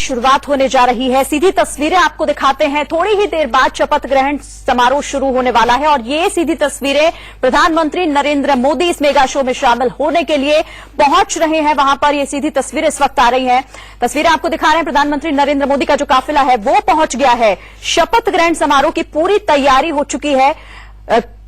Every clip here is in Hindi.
शुरुआत होने जा रही है। सीधी तस्वीरें आपको दिखाते हैं। थोड़ी ही देर बाद शपथ ग्रहण समारोह शुरू होने वाला है और ये सीधी तस्वीरें प्रधानमंत्री नरेंद्र मोदी इस मेगा शो में शामिल होने के लिए पहुंच रहे हैं। वहां पर ये सीधी तस्वीरें इस वक्त आ रही हैं। तस्वीरें आपको दिखा रहे हैं। प्रधानमंत्री नरेंद्र मोदी का जो काफिला है वो पहुंच गया है। शपथ ग्रहण समारोह की पूरी तैयारी हो चुकी है।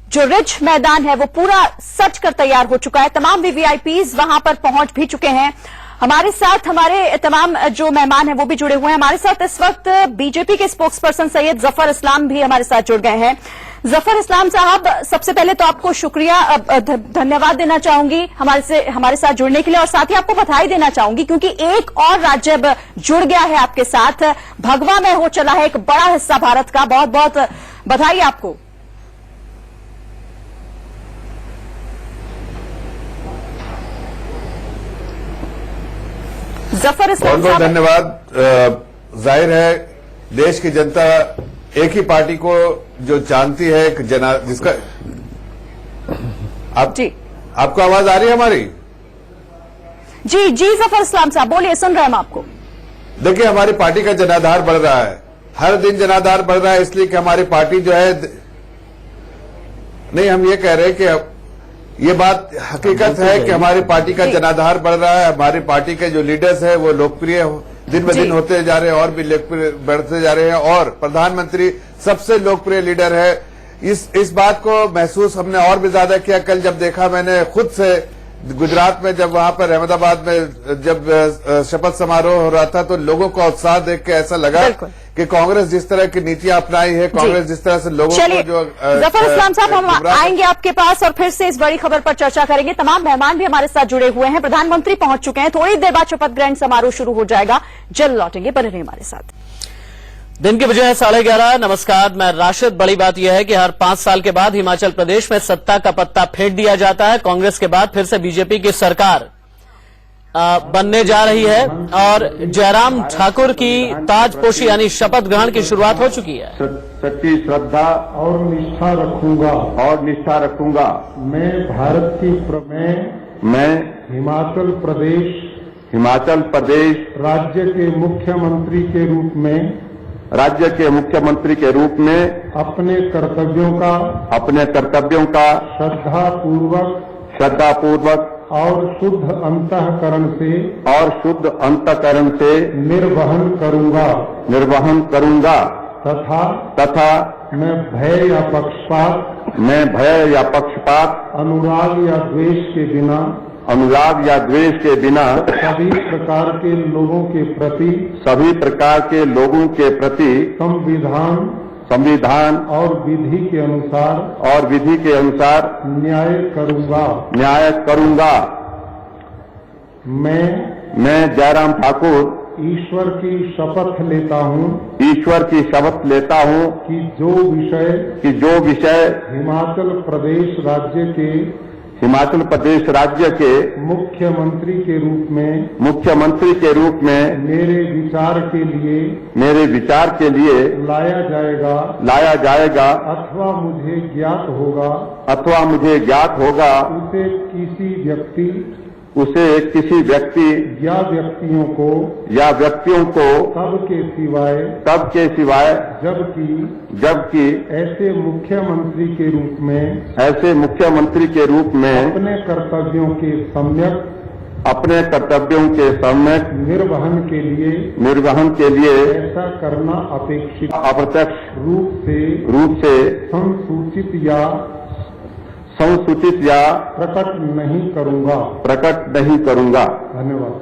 जो रिज मैदान है वो पूरा सज कर तैयार हो चुका है। तमाम वीवीआईपीज वहां पर पहुंच भी चुके हैं। हमारे साथ हमारे तमाम जो मेहमान हैं वो भी जुड़े हुए हैं। हमारे साथ इस वक्त बीजेपी के स्पोक्स पर्सन सैयद जफर इस्लाम भी हमारे साथ जुड़ गए हैं। जफर इस्लाम साहब, सबसे पहले तो आपको शुक्रिया, धन्यवाद देना चाहूंगी हमारे साथ जुड़ने के लिए और साथ ही आपको बधाई देना चाहूंगी क्योंकि एक और राज्य अब जुड़ गया है आपके साथ। भगवा में हो चला है एक बड़ा हिस्सा भारत का। बहुत बहुत बधाई आपको। जफर इस्लाम बहुत बहुत धन्यवाद। जाहिर है देश की जनता एक ही पार्टी को जो जानती है, जिसका आपको आवाज आ रही है हमारी? जी जी जफर इस्लाम साहब बोलिए, सुन रहे हैं हम आपको। देखिए, हमारी पार्टी का जनाधार बढ़ रहा है। हर दिन जनाधार बढ़ रहा है इसलिए कि हमारी पार्टी जो है, नहीं, हम ये कह रहे हैं कि ये बात हकीकत है कि हमारी पार्टी का जनाधार बढ़ रहा है। हमारी पार्टी के जो लीडर्स हैं वो लोकप्रिय दिन ब दिन होते जा रहे हैं और भी लोकप्रिय बढ़ते जा रहे हैं और प्रधानमंत्री सबसे लोकप्रिय लीडर है। इस बात को महसूस हमने और भी ज्यादा किया। कल जब देखा मैंने खुद से गुजरात में, जब वहां पर अहमदाबाद में जब शपथ समारोह हो रहा था तो लोगों का उत्साह देख के ऐसा लगा कि कांग्रेस जिस तरह की नीतियां अपनाई है, कांग्रेस जिस तरह से लोगों को जो जफर इस्लाम साहब, हम आएंगे आपके पास और फिर से इस बड़ी खबर पर चर्चा करेंगे। तमाम मेहमान भी हमारे साथ जुड़े हुए हैं। प्रधानमंत्री पहुंच चुके हैं। थोड़ी देर बाद शपथ ग्रहण समारोह शुरू हो जाएगा। जल्द लौटेंगे, बने रहिए हमारे साथ। दिन की बजे है 11:30। नमस्कार, मैं राशिद। बड़ी बात यह है कि हर 5 साल के बाद हिमाचल प्रदेश में सत्ता का पत्ता फेंट दिया जाता है। कांग्रेस के बाद फिर से बीजेपी की सरकार बनने जा रही है और जयराम ठाकुर की ताजपोशी यानी शपथ ग्रहण की शुरुआत हो चुकी है। सच्ची श्रद्धा और निष्ठा रखूंगा मैं भारत की मैं हिमाचल प्रदेश राज्य के मुख्यमंत्री के रूप में अपने कर्तव्यों का श्रद्धापूर्वक और शुद्ध अंतःकरण से निर्वहन करूंगा तथा मैं भय या पक्षपात अनुराग या द्वेष के बिना सभी प्रकार के लोगों के प्रति संविधान और विधि के अनुसार न्याय करूंगा। मैं जयराम ठाकुर ईश्वर की शपथ लेता हूं कि जो विषय हिमाचल प्रदेश राज्य के मुख्यमंत्री के रूप में मेरे विचार के लिए लाया जाएगा अथवा मुझे ज्ञात होगा उसे किसी व्यक्ति या व्यक्तियों को तब के सिवाय जबकि ऐसे मुख्यमंत्री के रूप में अपने कर्तव्यों के सम्यक निर्वहन के लिए ऐसा करना अप्रत्यक्ष रूप से संसूचित या प्रकट नहीं करूंगा। धन्यवाद।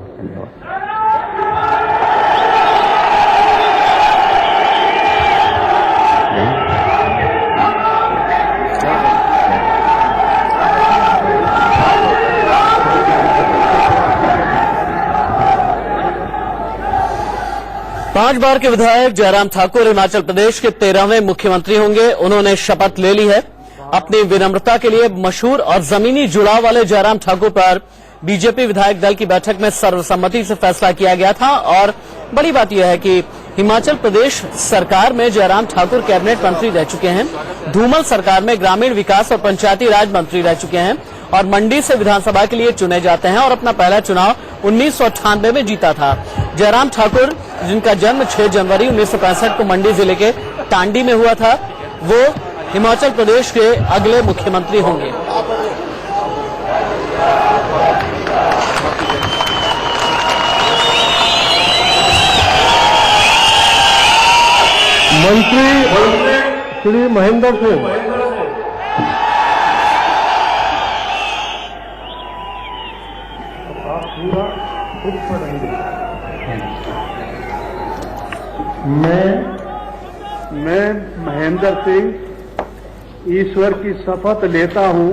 5 बार के विधायक जयराम ठाकुर हिमाचल प्रदेश के 13वें मुख्यमंत्री होंगे। उन्होंने शपथ ले ली है। अपनी विनम्रता के लिए मशहूर और जमीनी जुड़ाव वाले जयराम ठाकुर पर बीजेपी विधायक दल की बैठक में सर्वसम्मति से फैसला किया गया था और बड़ी बात यह है कि हिमाचल प्रदेश सरकार में जयराम ठाकुर कैबिनेट मंत्री रह चुके हैं। धूमल सरकार में ग्रामीण विकास और पंचायती राज मंत्री रह चुके हैं और मंडी से विधानसभा के लिए चुने जाते हैं और अपना पहला चुनाव 1998 में जीता था। जयराम ठाकुर जिनका जन्म 6 जनवरी 1965 को मंडी जिले के टांडी में हुआ था, वो हिमाचल प्रदेश के अगले मुख्यमंत्री होंगे। मंत्री श्री महेंद्र सिंह। मैं महेंद्र सिंह ईश्वर की शपथ लेता हूं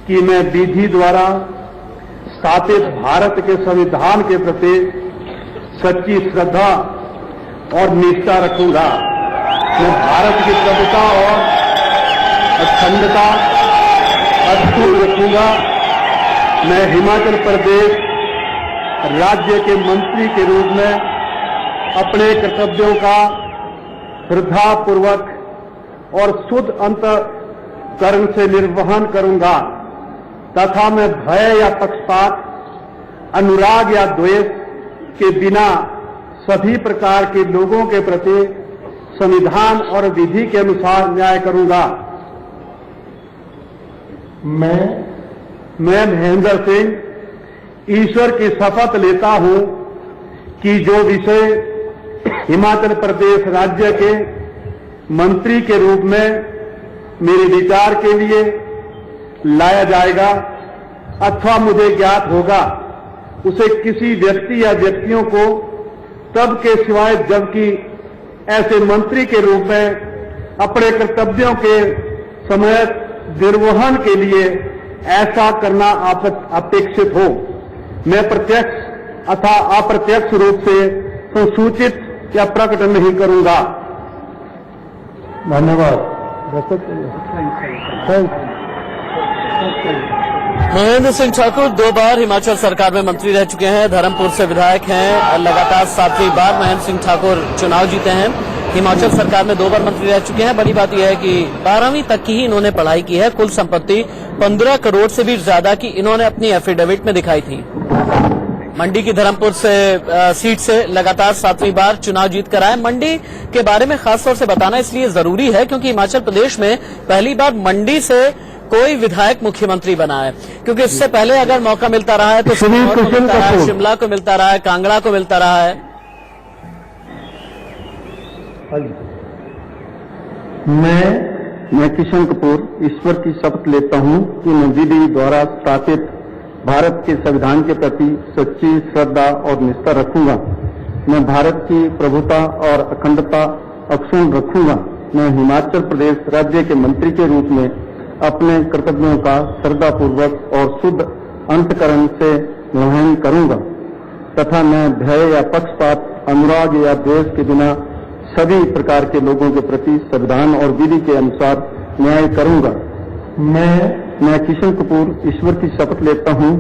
कि मैं विधि द्वारा स्थापित भारत के संविधान के प्रति सच्ची श्रद्धा और निष्ठा रखूंगा। मैं भारत की प्रभुता और अखंडता अक्षुण्ण रखूंगा। मैं हिमाचल प्रदेश राज्य के मंत्री के रूप में अपने कर्तव्यों का श्रद्धापूर्वक और शुद्ध अंतःकरण से निर्वहन करूंगा तथा मैं भय या पक्षपात, अनुराग या द्वेष के बिना सभी प्रकार के लोगों के प्रति संविधान और विधि के अनुसार न्याय करूंगा। मैं महेंद्र सिंह ईश्वर की शपथ लेता हूं कि जो विषय हिमाचल प्रदेश राज्य के मंत्री के रूप में मेरे विचार के लिए लाया जाएगा अथवा मुझे ज्ञात होगा, उसे किसी व्यक्ति या व्यक्तियों को तब के सिवाय जबकि ऐसे मंत्री के रूप में अपने कर्तव्यों के समय निर्वहन के लिए ऐसा करना अपेक्षित हो, मैं प्रत्यक्ष अथवा अप्रत्यक्ष रूप से संसूचित या प्रकट नहीं करूंगा। धन्यवाद। महेंद्र सिंह ठाकुर 2 बार हिमाचल सरकार में मंत्री रह चुके हैं, धर्मपुर से विधायक हैं, लगातार 7वीं बार महेंद्र सिंह ठाकुर चुनाव जीते हैं। हिमाचल सरकार में 2 बार मंत्री रह चुके हैं। बड़ी बात यह है कि 12वीं तक की ही इन्होंने पढ़ाई की है। कुल संपत्ति 15 करोड़ से भी ज्यादा की इन्होंने अपनी एफिडेविट में दिखाई थी। मंडी की धर्मपुर से सीट से लगातार 7वीं बार चुनाव जीत कर आए। मंडी के बारे में खासतौर से बताना इसलिए जरूरी है क्योंकि हिमाचल प्रदेश में पहली बार मंडी से कोई विधायक मुख्यमंत्री बना है, क्योंकि इससे पहले अगर मौका मिलता रहा है तो सिरमौर को मिलता रहा है, शिमला को मिलता रहा है, कांगड़ा को मिलता रहा है। मैं किशन कपूर ईश्वर की शपथ लेता हूं कि मैं विधि द्वारा स्थापित भारत के संविधान के प्रति सच्ची श्रद्धा और निष्ठा रखूंगा। मैं भारत की प्रभुता और अखंडता अक्षुण्ण रखूंगा। मैं हिमाचल प्रदेश राज्य के मंत्री के रूप में अपने कर्तव्यों का श्रद्धापूर्वक और शुद्ध अंतःकरण से निर्वहन करूंगा तथा मैं भय या पक्षपात, अनुराग या द्वेष के बिना सभी प्रकार के लोगों के प्रति संविधान और विधि के अनुसार न्याय करूंगा। मैं किशन कपूर ईश्वर की शपथ लेता हूं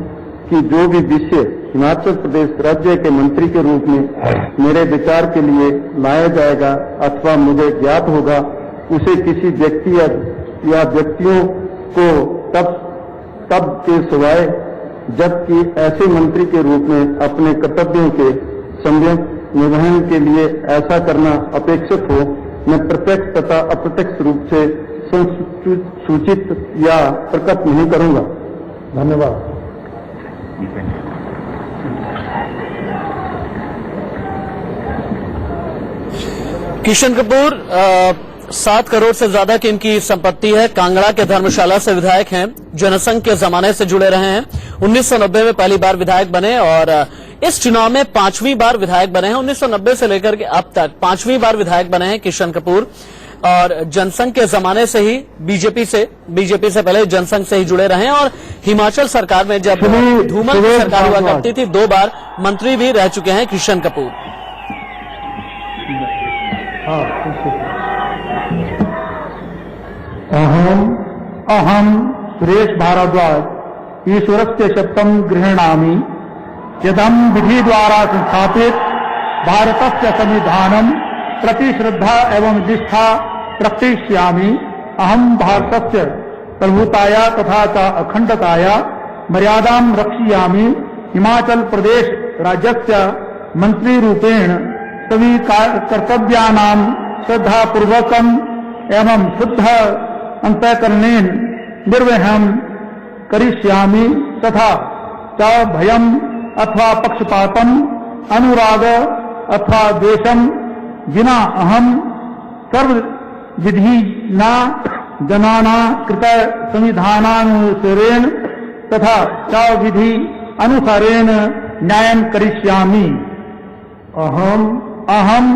कि जो भी विषय हिमाचल प्रदेश राज्य के मंत्री के रूप में मेरे विचार के लिए लाया जाएगा अथवा मुझे ज्ञात होगा, उसे किसी व्यक्ति या व्यक्तियों को तब के सिवाय जबकि ऐसे मंत्री के रूप में अपने कर्तव्यों के सम्यक निर्वहन के लिए ऐसा करना अपेक्षित हो, मैं प्रत्यक्ष तथा अप्रत्यक्ष रूप से सूचित या प्रकट नहीं करूंगा। धन्यवाद। किशन कपूर 7 करोड़ से ज्यादा की इनकी संपत्ति है। कांगड़ा के धर्मशाला से विधायक हैं, जनसंघ के जमाने से जुड़े रहे हैं। 1990 में पहली बार विधायक बने और इस चुनाव में 5वीं बार विधायक बने हैं। 1990 से लेकर के अब तक 5वीं बार विधायक बने हैं किशन कपूर और जनसंघ के जमाने से ही बीजेपी से पहले जनसंघ से ही जुड़े रहे हैं और हिमाचल सरकार में जब धूमल की सरकार हुआ करती थी 2 बार मंत्री भी रह चुके हैं किशन कपूर। अहम सुरेश भारद्वाज ईश्वरस्य शपथं गृह्णामि यदं विधि द्वारा संस्थापित भारतस्य संविधानं प्रति श्रद्धा एवं निष्ठा प्रकटिष्यामि। अहम भारतस्य प्रभुताया तथा च अखंडताया मर्यादां रक्षयामि। हिमाचल प्रदेश राज्यस्य मंत्री रूपेण सभी कर्तव्यानां श्रद्धापूर्वकम् एवं शुद्ध अंतःकरणेन निर्वहनं करिष्यामि तथा च भयम् अथवा पक्षपातम् अनुराग अथवा द्वेषम् विना अहम् सर्वविधिना जनाना कृत संविधानानुसारेण तथा च विधि अनुसारेण न्यायं करिष्यामि। अहम्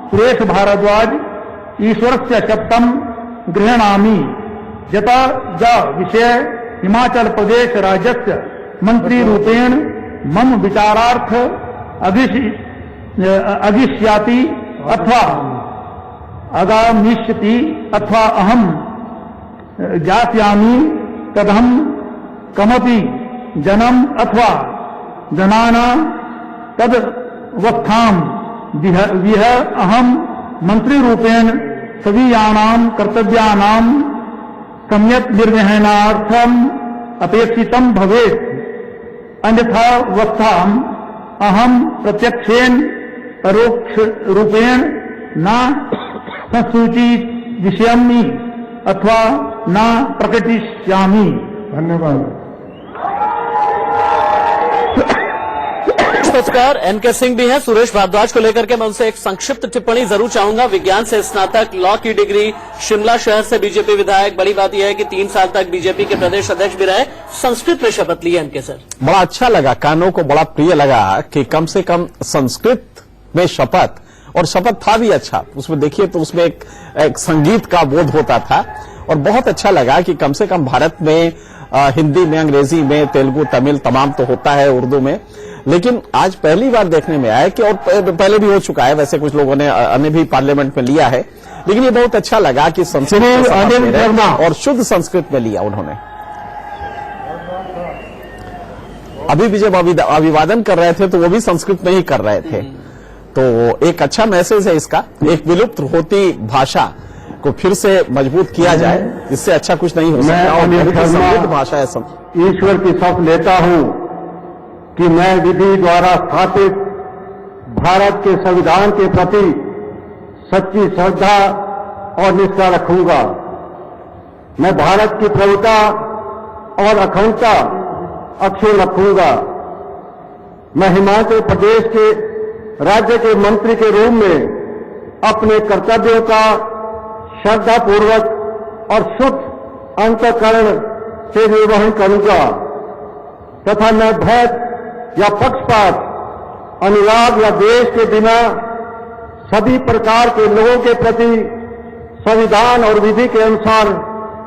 सुरेश भारद्वाज ईश्वरस्य शपथं गृह्णामि यथा ज विषय हिमाचल प्रदेश राज्यस्य मंत्री रूपेण मम विचारार्थ अगिष्याति अथवा आगामिष्यति अथवा अहम ज्ञास्यामि तदहं कमपि जनम अथवा जनाना तदवस्थां विह अहम मंत्री रूपेण सवीयानां कर्तव्यानां सम्यक् निर्वहणार्थम् अपेक्षितं भवेत्। अन्यथा अवस्थाम् अहं प्रत्यक्षेण परोक्ष रूपेण न संसूचिष्यामि अथवा न प्रकटिष्यामि। धन्यवाद। पत्रकार एनके सिंह भी हैं। सुरेश भारद्वाज को लेकर के मैं उनसे एक संक्षिप्त टिप्पणी जरूर चाहूंगा। विज्ञान से स्नातक, लॉ की डिग्री, शिमला शहर से बीजेपी विधायक। बड़ी बात यह है कि 3 साल तक बीजेपी के प्रदेश अध्यक्ष भी रहे। संस्कृत में शपथ ली एनके सर, बड़ा अच्छा लगा, कानों को बड़ा प्रिय लगा कि कम से कम संस्कृत में शपथ, और शपथ था भी अच्छा। उसमें देखिए तो उसमें एक संगीत का बोध होता था और बहुत अच्छा लगा कि कम से कम भारत में हिंदी में, अंग्रेजी में, तेलुगु, तमिल तमाम तो होता है, उर्दू में, लेकिन आज पहली बार देखने में आया कि, और पहले भी हो चुका है वैसे, कुछ लोगों ने भी पार्लियामेंट में लिया है, लेकिन ये बहुत अच्छा लगा कि संस्कृत और शुद्ध संस्कृत में लिया उन्होंने। अभी भी जब अभिवादन कर रहे थे तो वो भी संस्कृत में ही कर रहे थे, तो एक अच्छा मैसेज है इसका। एक विलुप्त होती भाषा को फिर से मजबूत किया जाए, इससे अच्छा कुछ नहीं हो सकता। और समृद्ध भाषा है। ईश्वर की शपथ लेता हूं कि मैं विधि द्वारा स्थापित भारत के संविधान के प्रति सच्ची श्रद्धा और निष्ठा रखूंगा। मैं भारत की प्रभुता और अखंडता अक्षुण्ण रखूंगा। मैं हिमाचल प्रदेश के राज्य के मंत्री के रूप में अपने कर्तव्यों का श्रद्धापूर्वक और शुद्ध अंतःकरण से निर्वहन करूंगा तथा मैं भय या पक्षपात, अनुराग या द्वेष के बिना सभी प्रकार के लोगों के प्रति संविधान और विधि के अनुसार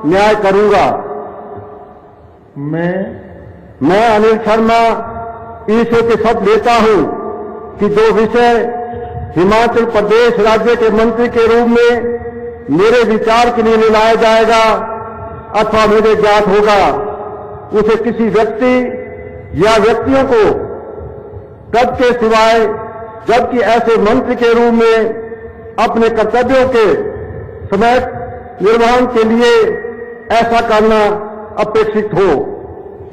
न्याय करूंगा। मैं अनिल शर्मा ईश्वर की शपथ लेता हूं कि जो विषय हिमाचल प्रदेश राज्य के मंत्री के रूप में मेरे विचार के लिए लाया जाएगा अथवा मुझे ज्ञात होगा, उसे किसी व्यक्ति या व्यक्तियों को तब के सिवाय, जबकि ऐसे मंत्री के रूप में अपने कर्तव्यों के समय निर्वहन के लिए ऐसा करना अपेक्षित हो,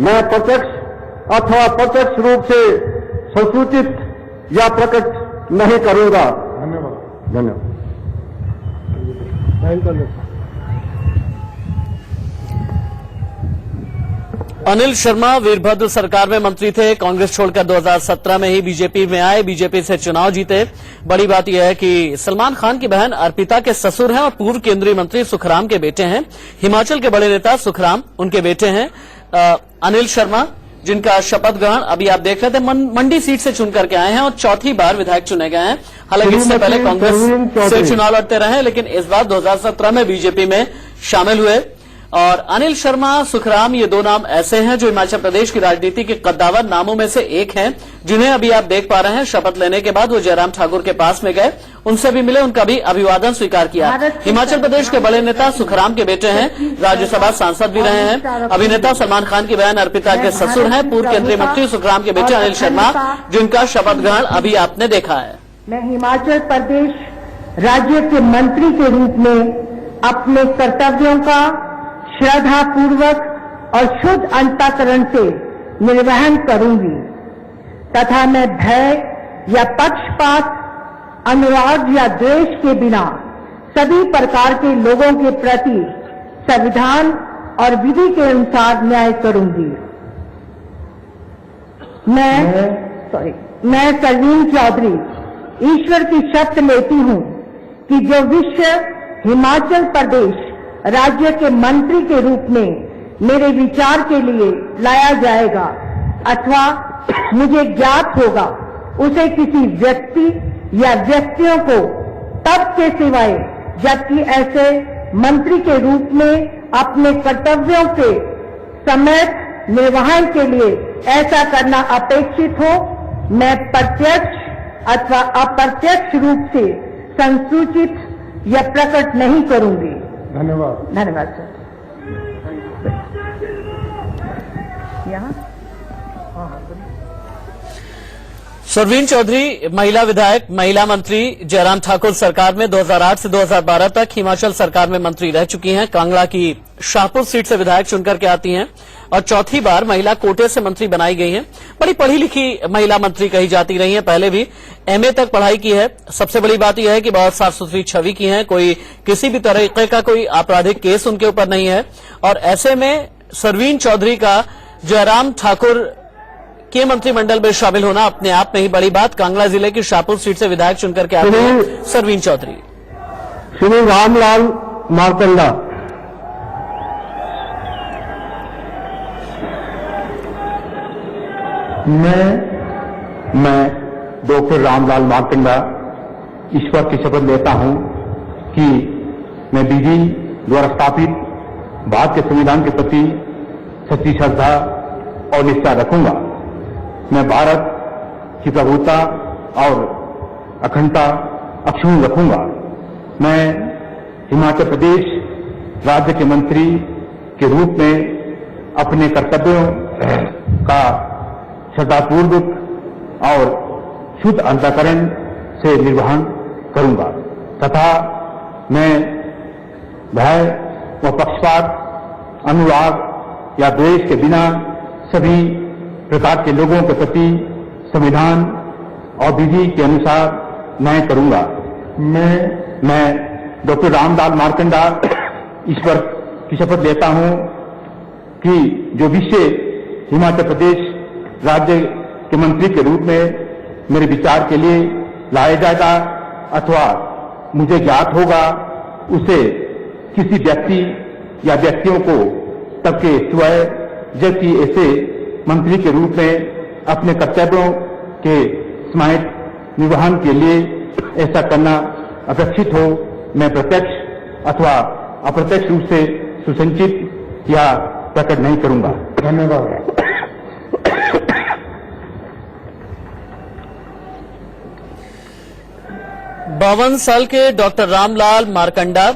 मैं प्रत्यक्ष अथवा प्रत्यक्ष रूप से संसूचित या प्रकट नहीं करूंगा। धन्यवाद। अनिल शर्मा वीरभद्र सरकार में मंत्री थे। कांग्रेस छोड़कर 2017 में ही बीजेपी में आए, बीजेपी से चुनाव जीते। बड़ी बात यह है कि सलमान खान की बहन अर्पिता के ससुर हैं और पूर्व केंद्रीय मंत्री सुखराम के बेटे हैं। हिमाचल के बड़े नेता सुखराम उनके बेटे हैं। अनिल शर्मा जिनका शपथ ग्रहण अभी आप देख रहे थे, मंडी सीट से चुन करके आए हैं और चौथी बार विधायक चुने गए हैं। हालांकि इससे पहले कांग्रेस से चुनाव लड़ते रहे, लेकिन इस बार 2017 में बीजेपी में शामिल हुए। और अनिल शर्मा, सुखराम, ये 2 नाम ऐसे हैं जो हिमाचल प्रदेश की राजनीति के कद्दावर नामों में से एक हैं, जिन्हें अभी आप देख पा रहे हैं। शपथ लेने के बाद वो जयराम ठाकुर के पास में गए, उनसे भी मिले, उनका भी अभिवादन स्वीकार किया। हिमाचल प्रदेश के बड़े नेता सुखराम के बेटे हैं, राज्यसभा सांसद भी रहे हैं। अभिनेता सलमान खान की बहन अर्पिता के ससुर हैं, पूर्व केंद्रीय मंत्री सुखराम के बेटे अनिल शर्मा, जिनका शपथ ग्रहण अभी आपने देखा है। मैं हिमाचल प्रदेश राज्य के मंत्री के रूप में अपने कर्तव्यों का श्रद्धा पूर्वक और शुद्ध अंतःकरण से निर्वहन करूंगी तथा मैं भय या पक्षपात, अनुराग या द्वेष के बिना सभी प्रकार के लोगों के प्रति संविधान और विधि के अनुसार न्याय करूंगी। मैं सरवीन चौधरी ईश्वर की शपथ लेती हूं कि जो विषय हिमाचल प्रदेश राज्य के मंत्री के रूप में मेरे विचार के लिए लाया जाएगा अथवा मुझे ज्ञात होगा, उसे किसी व्यक्ति या व्यक्तियों को तब के सिवाय जबकि ऐसे मंत्री के रूप में अपने कर्तव्यों के समेत निर्वहन के लिए ऐसा करना अपेक्षित हो, मैं प्रत्यक्ष अथवा अप्रत्यक्ष रूप से संसूचित या प्रकट नहीं करूंगी। धन्यवाद सर। सरवीन चौधरी महिला विधायक, महिला मंत्री जयराम ठाकुर सरकार में 2008 से 2012 तक हिमाचल सरकार में मंत्री रह चुकी हैं। कांगड़ा की शाहपुर सीट से विधायक चुनकर के आती हैं और चौथी बार महिला कोटे से मंत्री बनाई गई हैं। बड़ी पढ़ी लिखी महिला मंत्री कही जाती रही हैं, पहले भी एमए तक पढ़ाई की है। सबसे बड़ी बात यह है कि बहुत साफ सुथरी छवि की है, कोई किसी भी तरीके का कोई आपराधिक केस उनके ऊपर नहीं है। और ऐसे में सरवीन चौधरी का जयराम ठाकुर के मंत्रिमंडल में शामिल होना अपने आप में ही बड़ी बात। कांगड़ा जिले की शाहपुर सीट से विधायक चुनकर के आते हैं सरवीन चौधरी। श्री रामलाल मारकंडा। मैं डॉक्टर रामलाल मारकंडा ईश्वर की शपथ लेता हूं कि मैं विधि द्वारा स्थापित भारत के संविधान के प्रति सच्ची श्रद्धा और निष्ठा रखूंगा। मैं भारत की प्रभुता और अखंडता अक्षुण्ण रखूंगा। मैं हिमाचल प्रदेश राज्य के मंत्री के रूप में अपने कर्तव्यों का श्रद्धापूर्वक और शुद्ध अंतःकरण से निर्वहन करूंगा तथा मैं भय व पक्षपात, अनुराग या द्वेष के बिना सभी प्रकार के लोगों के प्रति संविधान और विधि के अनुसार न्याय करूंगा। मैं डॉक्टर रामलाल मारकंडा ईश्वर की शपथ लेता हूं कि जो विषय हिमाचल प्रदेश राज्य के मंत्री के रूप में मेरे विचार के लिए लाया जाएगा अथवा मुझे ज्ञात होगा, उसे किसी व्यक्ति या व्यक्तियों को तब के सिवाय जबकि ऐसे मंत्री के रूप में अपने कर्तव्यों के समेत निर्वहन के लिए ऐसा करना अपेक्षित हो, मैं प्रत्यक्ष अथवा अप्रत्यक्ष रूप से सुसंचित या प्रकट नहीं करूंगा। धन्यवाद। 52 साल के डॉक्टर रामलाल मारकंडा,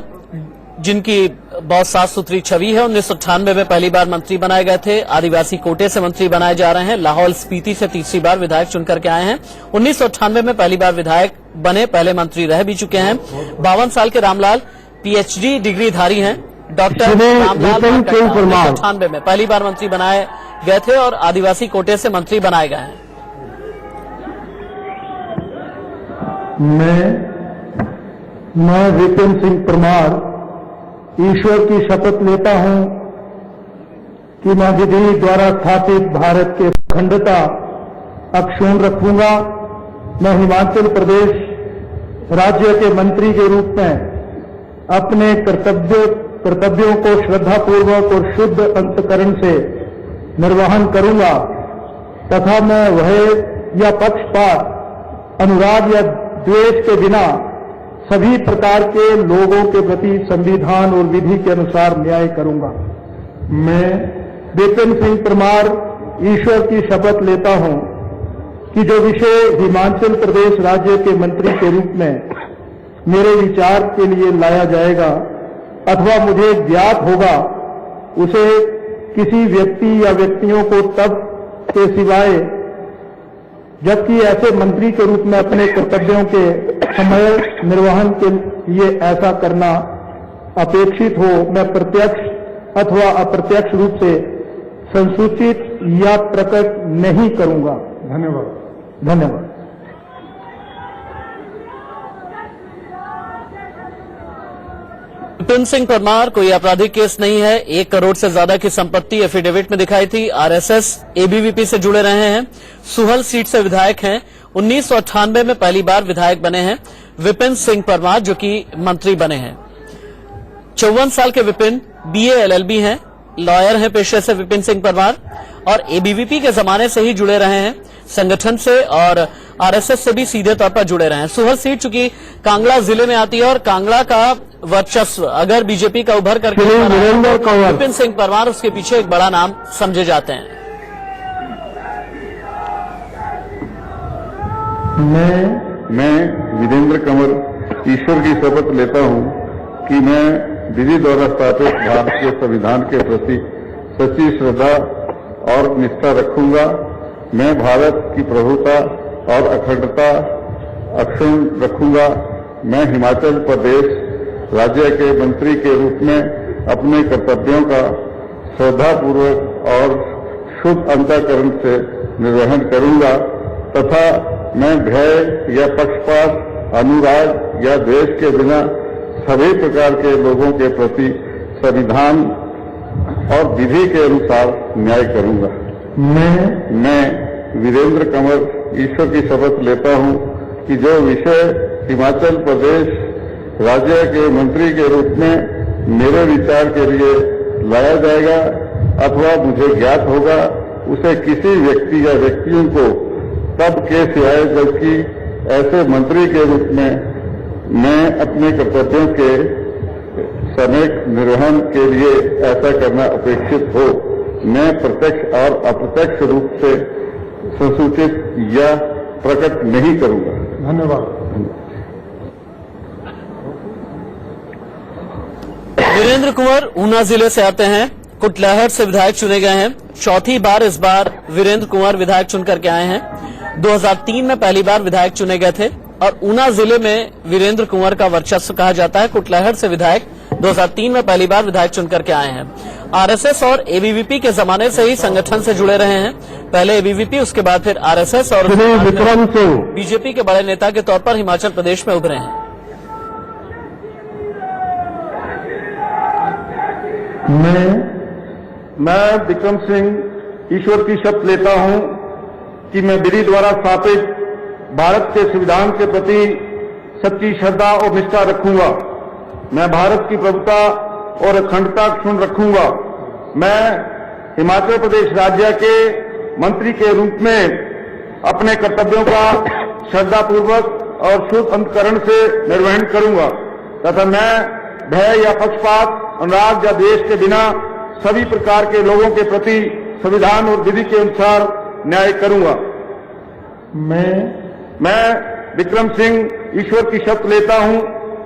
जिनकी बहुत साफ सुथरी छवि है, 1998 में पहली बार मंत्री बनाए गए थे। आदिवासी कोटे से मंत्री बनाए जा रहे हैं। लाहौल स्पीति से तीसरी बार विधायक चुनकर के आए हैं। 1998 में पहली बार विधायक बने, पहले मंत्री रह भी चुके हैं। 52 साल के रामलाल पीएचडी डिग्रीधारी हैं। डॉक्टर रामलाल 1998 में पहली बार मंत्री बनाए गए थे और आदिवासी कोटे से मंत्री बनाए गए हैं। मैं विपिन सिंह परमार ईश्वर की शपथ लेता हूं कि मैं विधि द्वारा स्थापित भारत के अखंडता अक्षुण्ण रखूंगा। मैं हिमाचल प्रदेश राज्य के मंत्री के रूप में अपने कर्तव्यों को श्रद्धापूर्वक और शुद्ध अंतःकरण से निर्वहन करूंगा तथा मैं भय या पक्षपात, अनुराग या द्वेष के बिना सभी प्रकार के लोगों के प्रति संविधान और विधि के अनुसार न्याय करूंगा। मैं विपिन सिंह परमार ईश्वर की शपथ लेता हूं कि जो विषय हिमाचल प्रदेश राज्य के मंत्री के रूप में मेरे विचार के लिए लाया जाएगा अथवा मुझे ज्ञात होगा, उसे किसी व्यक्ति या व्यक्तियों को तब के सिवाय जबकि ऐसे मंत्री के रूप में अपने कर्तव्यों के समय निर्वहन के लिए ऐसा करना अपेक्षित हो, मैं प्रत्यक्ष अथवा अप्रत्यक्ष रूप से संसूचित या प्रकट नहीं करूंगा। धन्यवाद। विपिन सिंह परमार कोई आपराधिक केस नहीं है। 1 करोड़ से ज्यादा की संपत्ति एफिडेविट में दिखाई थी। आरएसएस एबीवीपी से जुड़े रहे हैं। सुहल सीट से विधायक हैं। 1998 में पहली बार विधायक बने हैं विपिन सिंह परमार, जो कि मंत्री बने हैं। 54 साल के विपिन बीए एलएलबी हैं, लॉयर हैं पेशे से विपिन सिंह परमार, और एबीवीपी के जमाने से ही जुड़े रहे हैं संगठन से, और आरएसएस से भी सीधे तौर पर जुड़े रहे हैं। सुहल सीट चूंकि कांगड़ा जिले में आती है और कांगड़ा का वर्चस्व अगर बीजेपी का उभर करके विपिन सिंह परमार उसके पीछे एक बड़ा नाम समझे जाते हैं। मैं वीरेंद्र कंवर ईश्वर की शपथ लेता हूं कि मैं विधि द्वारा स्थापित भारत के संविधान के प्रति सच्ची श्रद्धा और निष्ठा रखूंगा। मैं भारत की प्रभुता और अखंडता अक्षुण्ण रखूंगा। मैं हिमाचल प्रदेश राज्य के मंत्री के रूप में अपने कर्तव्यों का श्रद्धापूर्वक और शुद्ध अंतःकरण से निर्वहन करूंगा तथा मैं भय या पक्षपात, अनुराग या द्वेष के बिना सभी प्रकार के लोगों के प्रति संविधान और विधि के अनुसार न्याय करूंगा। मैं वीरेंद्र कंवर ईश्वर की शपथ लेता हूं कि जो विषय हिमाचल प्रदेश राज्य के मंत्री के रूप में मेरे विचार के लिए लाया जाएगा अथवा मुझे ज्ञात होगा, उसे किसी व्यक्ति या व्यक्तियों को तब केस आए जबकि ऐसे मंत्री के रूप में मैं अपने कर्तव्यों के समेत निर्वहन के लिए ऐसा करना अपेक्षित हो। मैं प्रत्यक्ष और अप्रत्यक्ष रूप से संसूचित या प्रकट नहीं करूंगा। धन्यवाद। वीरेंद्र कुंवर ऊना जिले से आते हैं, कुटलहट से विधायक चुने गए हैं। चौथी बार इस बार वीरेंद्र कुंवर विधायक चुन करके आए हैं। 2003 में पहली बार विधायक चुने गए थे और ऊना जिले में वीरेंद्र कुंवर का वर्चस्व कहा जाता है। कुटलहट से विधायक 2003 में पहली बार विधायक चुन करके आए हैं। आरएसएस और एबीवीपी के जमाने से ही संगठन से जुड़े रहे हैं। पहले एबीवीपी, उसके बाद फिर आरएसएस और विक्रम सिंह बीजेपी के बड़े नेता के तौर पर हिमाचल प्रदेश में उभरे हैं। मैं विक्रम सिंह ईश्वर की शपथ लेता हूं कि मैं विधि द्वारा स्थापित भारत के संविधान के प्रति सच्ची श्रद्धा और निष्ठा रखूंगा। मैं भारत की प्रभुता और अखंडता अक्षुण्ण रखूंगा। मैं हिमाचल प्रदेश राज्य के मंत्री के रूप में अपने कर्तव्यों का श्रद्धापूर्वक और शुद्ध अंतःकरण से निर्वहन करूंगा तथा मैं भय या पक्षपात, अनुराग या द्वेष के बिना सभी प्रकार के लोगों के प्रति संविधान और विधि के अनुसार न्याय करूंगा। मैं विक्रम सिंह ईश्वर की शपथ लेता हूं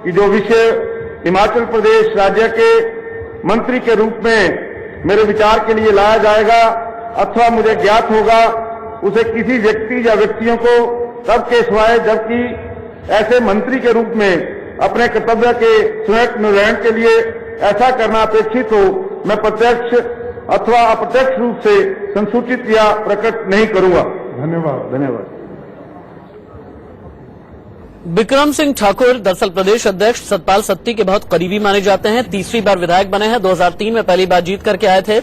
कि जो विषय हिमाचल प्रदेश राज्य के मंत्री के रूप में मेरे विचार के लिए लाया जाएगा अथवा मुझे ज्ञात होगा, उसे किसी व्यक्ति या व्यक्तियों को तब के सिवाय जबकि ऐसे मंत्री के रूप में अपने कर्तव्य के स्वयं निर्वहन के लिए ऐसा करना अपेक्षित हो, मैं प्रत्यक्ष अथवा अप्रत्यक्ष रूप से संसूचित या प्रकट नहीं करूंगा। धन्यवाद। विक्रम सिंह ठाकुर दरअसल प्रदेश अध्यक्ष सतपाल सत्ती के बहुत करीबी माने जाते हैं। तीसरी बार विधायक बने हैं। 2003 में पहली बार जीत करके आए थे।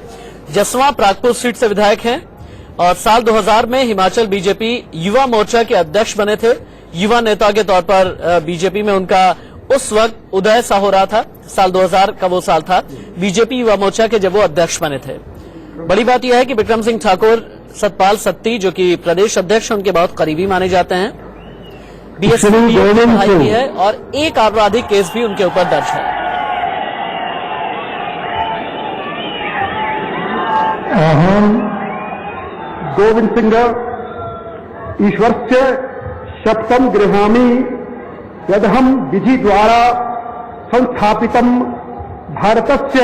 जसवां प्रागपुर सीट से विधायक हैं और साल 2000 में हिमाचल बीजेपी युवा मोर्चा के अध्यक्ष बने थे। युवा नेता के तौर पर बीजेपी में उनका उस वक्त उदय सा हो रहा था। साल 2000 का वो साल था बीजेपी युवा मोर्चा के, जब वो अध्यक्ष बने थे। बड़ी बात यह है कि विक्रम सिंह ठाकुर सतपाल सत्ती जो कि प्रदेश अध्यक्ष उनके बहुत करीबी माने जाते हैं। बीएसपी पढ़ाई की है और एक आपराधिक केस भी उनके ऊपर दर्ज है। अहम गोविंद सिंह ईश्वरस्य शपथं गृह्णामि यदहं विधि द्वारा संस्थापितं भारतस्य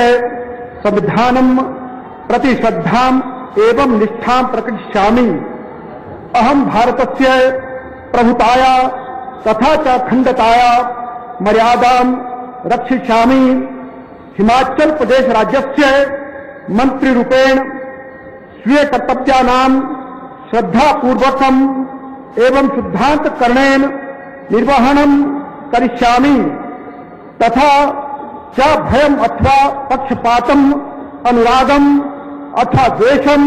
संविधानं प्रति श्रद्धाम् एवं निष्ठां प्रकटिष्यामि। अहं भारतस्य प्रभुताया तथा च अखंडताया मर्यादां रक्षिष्यामि। हिमाचल प्रदेश राज्यस्य मंत्रिरूपेण स्वीय कर्तव्यानां श्रद्धापूर्वकम् एवं शुद्धान्तःकरणेन निर्वहणं करिष्यामि तथा च भयम अथवा पक्षपातम अनुरागम अथवा द्वेषम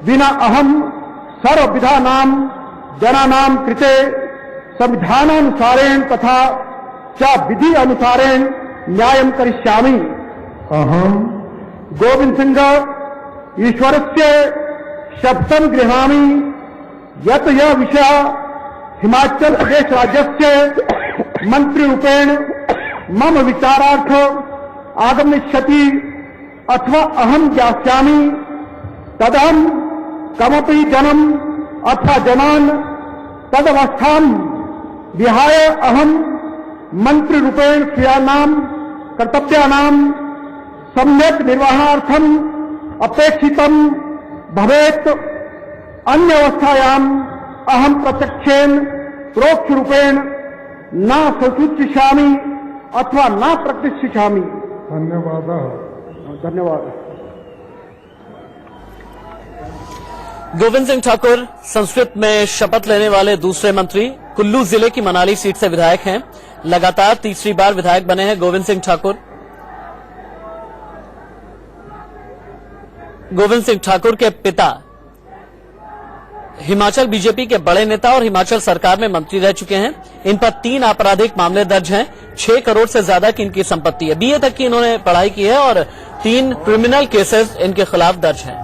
विना अहम सर्वविधानाम जनानाम कृते संविधानानुसारेण तथा च विधि अनुसारेण न्यायं करिष्यामि। अहम गोविंद सिंह ईश्वरस्य शपथं गृह्णामि यत् यह विषय हिमाचल प्रदेश राज्यस्य मंत्रिरूपेण मम विचारार्थ आगमिष्यति अथवा अहम ज्ञास्यामि तदहं कमपि जनम अथवा जनान् तदवस्थां विहाय अहम मंत्रिरूपेण स्वीयानां कर्तव्यानां सम्यक् निर्वहणार्थम अपेक्षितं भवेत्। अन्य अवस्थायाम् अहम प्रत्यक्षेण प्रोक्ष रूपेण न सूचिष्यामि अथवा न प्रकटिष्यामि। धन्यवाद। गोविंद सिंह ठाकुर संस्कृत में शपथ लेने वाले दूसरे मंत्री, कुल्लू जिले की मनाली सीट से विधायक हैं। लगातार तीसरी बार विधायक बने हैं गोविंद सिंह ठाकुर। गोविंद सिंह ठाकुर के पिता हिमाचल बीजेपी के बड़े नेता और हिमाचल सरकार में मंत्री रह चुके हैं। इन पर 3 आपराधिक मामले दर्ज हैं। 6 करोड़ से ज्यादा की इनकी संपत्ति है। BA तक की इन्होंने पढ़ाई की है और 3 क्रिमिनल केसेस इनके खिलाफ दर्ज हैं।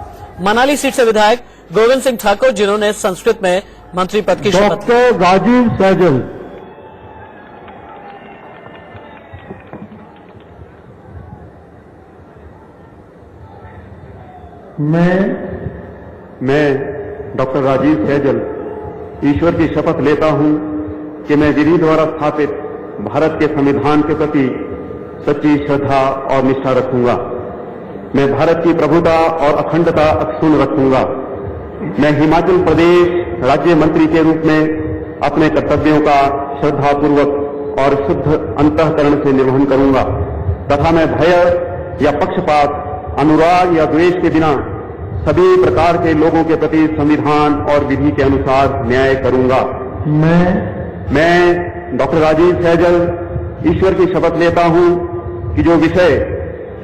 मनाली सीट से विधायक गोविंद सिंह ठाकुर, जिन्होंने संस्कृत में मंत्री पद की शपथ ली। डॉक्टर राजीव सैजल। मैं डॉक्टर राजीव सैजल ईश्वर की शपथ लेता हूं कि मैं विधि द्वारा स्थापित भारत के संविधान के प्रति सच्ची श्रद्धा और निष्ठा रखूंगा। मैं भारत की प्रभुता और अखंडता अक्षुण्ण रखूंगा। मैं हिमाचल प्रदेश राज्य मंत्री के रूप में अपने कर्तव्यों का श्रद्धापूर्वक और शुद्ध अंतःकरण से निर्वहन करूंगा तथा मैं भय या पक्षपात, अनुराग या द्वेष के बिना सभी प्रकार के लोगों के प्रति संविधान और विधि के अनुसार न्याय करूंगा। मैं डॉक्टर राजीव सैजल ईश्वर की शपथ लेता हूं कि जो विषय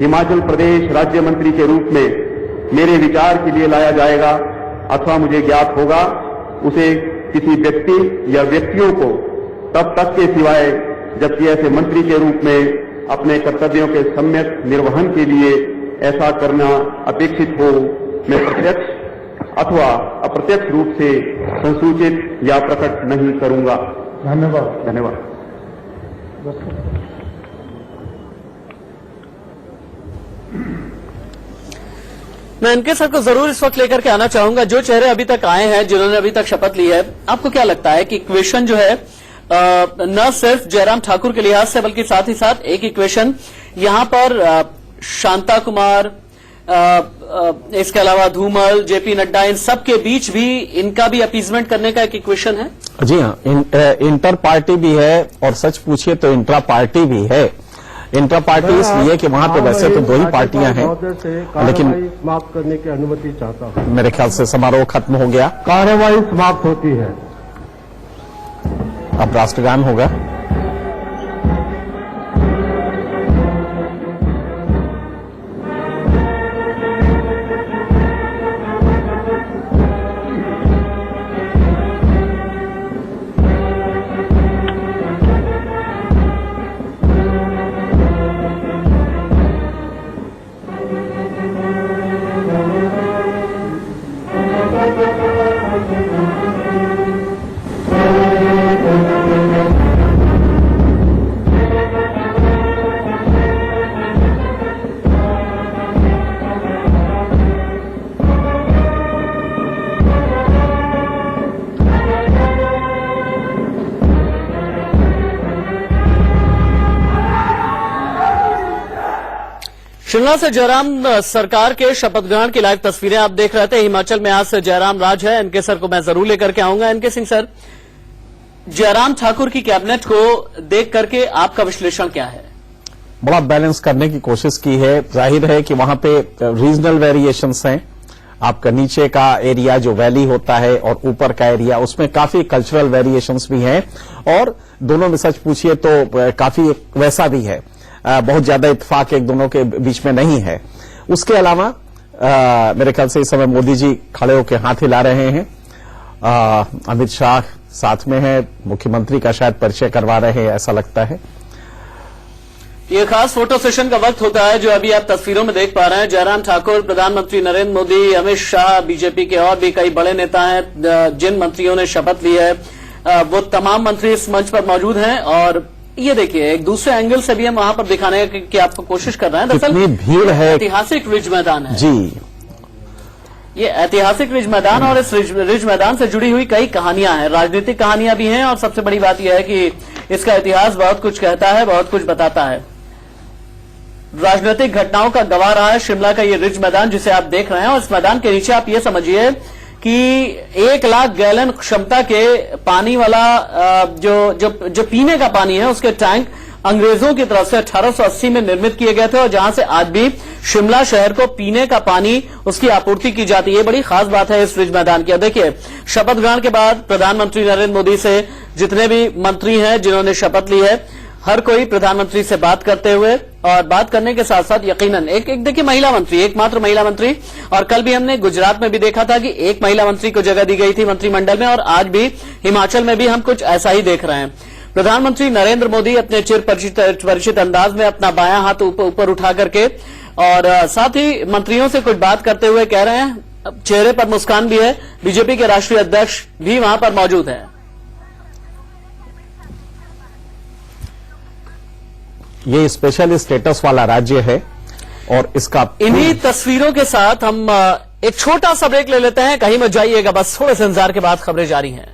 हिमाचल प्रदेश राज्य मंत्री के रूप में मेरे विचार के लिए लाया जाएगा अथवा मुझे ज्ञात होगा, उसे किसी व्यक्ति या व्यक्तियों को तब तक के सिवाय जबकि ऐसे मंत्री के रूप में अपने कर्तव्यों के सम्यक निर्वहन के लिए ऐसा करना अपेक्षित हो, मैं प्रत्यक्ष अथवा अप्रत्यक्ष रूप से संसूचित या प्रकट नहीं करूंगा। धन्यवाद। मैं इनके सर को जरूर इस वक्त लेकर के आना चाहूंगा। जो चेहरे अभी तक आए हैं, जिन्होंने अभी तक शपथ ली है, आपको क्या लगता है कि इक्वेशन जो है न सिर्फ जयराम ठाकुर के लिहाज से बल्कि साथ ही साथ एक इक्वेशन यहां पर शांता कुमार, इसके अलावा धूमल, जेपी नड्डा, इन सब के बीच भी इनका भी अपीजमेंट करने का एक इक्वेशन है? जी हाँ, इंटर पार्टी भी है और सच पूछिए तो इंट्रा पार्टी भी है। इंटर पार्टी इसलिए कि वहां पे वैसे तो 2 ही पार्टियां हैं, लेकिन समाप्त करने की अनुमति चाहता हूं। मेरे ख्याल से समारोह खत्म हो गया, कार्यवाही समाप्त होती है। अब राष्ट्रगान होगा। शिमला से जयराम सरकार के शपथ ग्रहण की लाइव तस्वीरें आप देख रहे थे। हिमाचल में आज से जयराम राज है। एनके सर को मैं जरूर लेकर के आऊंगा। एनके सिंह सर, जयराम ठाकुर की कैबिनेट को देख करके आपका विश्लेषण क्या है? बड़ा बैलेंस करने की कोशिश की है। जाहिर है कि वहां पे रीजनल वेरिएशंस हैं। आपका नीचे का एरिया जो वैली होता है और ऊपर का एरिया, उसमें काफी कल्चरल वेरिएशंस भी हैं और दोनों में सच पूछिए तो काफी वैसा भी है। बहुत ज्यादा इत्तेफाक एक दोनों के बीच में नहीं है। उसके अलावा मेरे ख्याल से इस समय मोदी जी खड़े होकर हाथ हिला रहे हैं। अमित शाह साथ में है, मुख्यमंत्री का शायद परिचय करवा रहे हैं, ऐसा लगता है। ये खास फोटो सेशन का वक्त होता है जो अभी आप तस्वीरों में देख पा रहे हैं। जयराम ठाकुर, प्रधानमंत्री नरेंद्र मोदी, अमित शाह, बीजेपी के और भी कई बड़े नेता हैं। जिन मंत्रियों ने शपथ ली है वो तमाम मंत्री इस मंच पर मौजूद हैं। और ये देखिए, एक दूसरे एंगल से भी हम वहां पर दिखाने की आपको कोशिश कर रहे हैं। कितनी भीड़ है। ऐतिहासिक रिज मैदान है जी, ये ऐतिहासिक रिज मैदान, और इस रिज मैदान से जुड़ी हुई कई कहानियां हैं, राजनीतिक कहानियां भी हैं। और सबसे बड़ी बात यह है कि इसका इतिहास बहुत कुछ कहता है, बहुत कुछ बताता है। राजनीतिक घटनाओं का गवाह रहा है शिमला का ये रिज मैदान जिसे आप देख रहे हैं। और इस मैदान के नीचे आप ये समझिए कि 1 लाख गैलन क्षमता के पानी वाला जो पीने का पानी है उसके टैंक अंग्रेजों की तरफ से 1880 में निर्मित किए गए थे, और जहां से आज भी शिमला शहर को पीने का पानी उसकी आपूर्ति की जाती है। ये बड़ी खास बात है इस रिज मैदान की। अब देखिए, शपथ ग्रहण के बाद प्रधानमंत्री नरेंद्र मोदी से जितने भी मंत्री हैं जिन्होंने शपथ ली है, हर कोई प्रधानमंत्री से बात करते हुए, और बात करने के साथ साथ यकीनन एक देखिए महिला मंत्री, एकमात्र महिला मंत्री। और कल भी हमने गुजरात में भी देखा था कि एक महिला मंत्री को जगह दी गई थी मंत्रिमंडल में, और आज भी हिमाचल में भी हम कुछ ऐसा ही देख रहे हैं। प्रधानमंत्री नरेंद्र मोदी अपने चिर परिचित अंदाज में अपना बायां हाथ ऊपर उठा करके और साथ ही मंत्रियों से कुछ बात करते हुए कह रहे हैं, चेहरे पर मुस्कान भी है। बीजेपी के राष्ट्रीय अध्यक्ष भी वहां पर मौजूद हैं। ये स्पेशल स्टेटस वाला राज्य है और इसका इन्हीं तस्वीरों के साथ हम एक छोटा सा ब्रेक ले लेते हैं। कहीं मत जाइएगा, बस थोड़े से इंतजार के बाद खबरें जारी हैं।